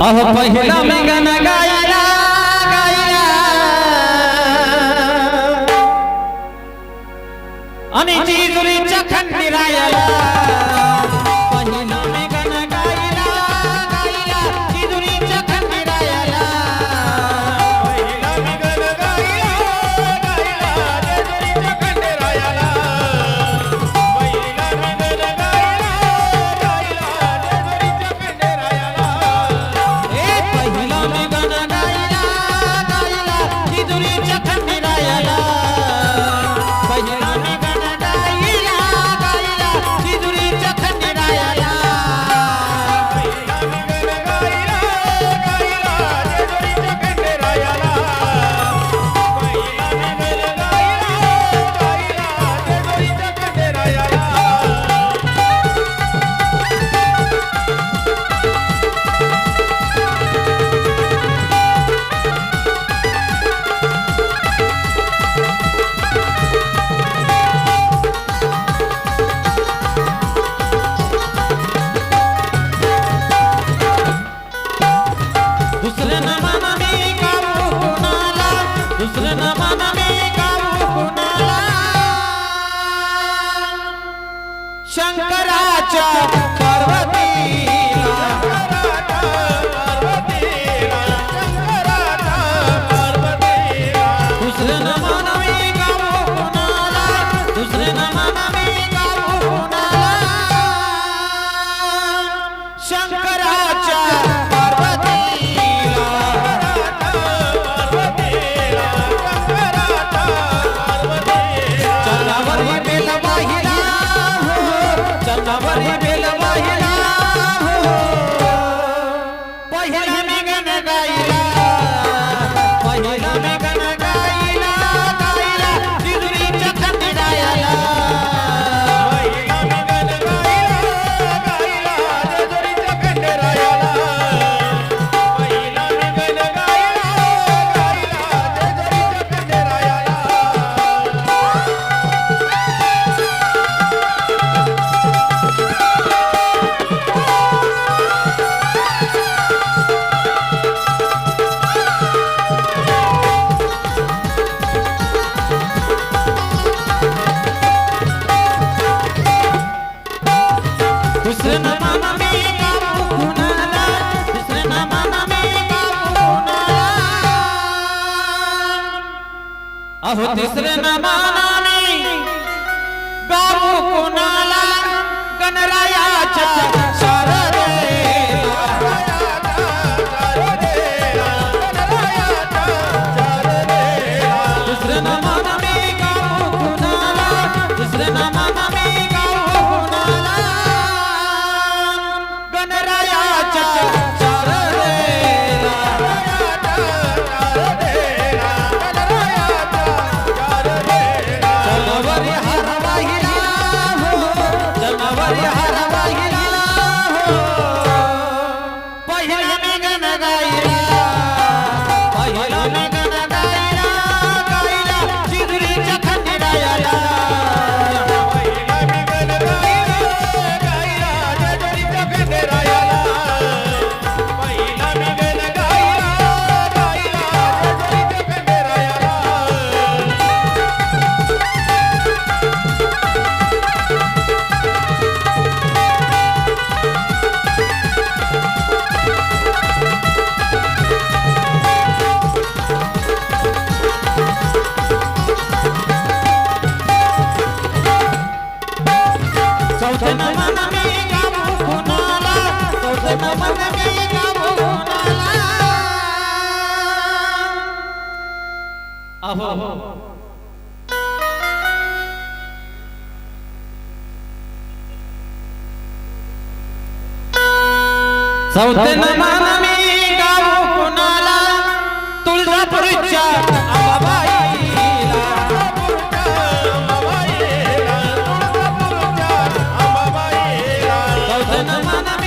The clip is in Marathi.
अहो पहिला मी गाणं गायला गायला आणि जेजुरीच्या खंडीरायाला पहिला मी गाणं गायला गायला जेजुरीच्या खंडीरायाला पहिला मी गाणं गायला गायला जेजुरीच्या खंडीरायाला पहिला मी गाणं गायला गायला जेजुरीच्या खंडीरायाला पहिला मी गाणं गायला गायला जेजुरीच्या खंडीरायाला पहिला मी गाणं गायला गायला जेजुरीच्या खंडीरायाला पहिला मी गाणं गायला गायला जेजुरीच्या खंडीरायाला पहिला मी गाणं गायला गायला जेजुरीच्या खंडीरायाला दुसरे नामाना मी गाऊ कुणाला दुसरे नामाना मी गाऊ कुणाला शंकराच्या पार्वतीला दुसरे नामाना मी गाऊ कुणाला दुसरे नामाना मी गाऊ कुणाला शंकराच्या चलावरी बेल वाहिला हो चलावरी बेल वाहिला हो पहिला मी गाणं गायला पहिला मी गाणं गायला गायला जेजुरीच्या खंडीरायाला पहिला मी गाणं गायला गायला जेजुरीच्या खंडीरायाला पहिला मी गाणं गायला गायला जेजुरीच्या खंडीरायाला दुसरे नामाना मी गाऊ कुणाला दुसरे नामाना मी गाऊ कुणाला अहो तिसरे नामाना मी गाऊ कुणाला गणरायाच्या शारदेला दुसरे नामाना मी गाऊ कुणाला दुसरे नामाना मी गाऊ कुणाला गणरायाच्या शारदेला चलावरी हार वाहिला हो चलावरी हार वाहिला हो पहिला मी गाणं गायला पहिला मी गाणं गायला गायला जेजुरीच्या खंडीरायाला पहिला मी गाणं गायला गायला जेजुरीच्या खंडीरायाला पहिला मी गाणं गायला गायला जेजुरीच्या खंडीरायाला चौथे नामाना मी गाऊ कुणाला चौथे नामाना मी गाऊ कुणाला अहो चौथे नामाना मी गाऊ कुणाला तुळजापूरच्या अंबाबाईला चौथे नामाना मी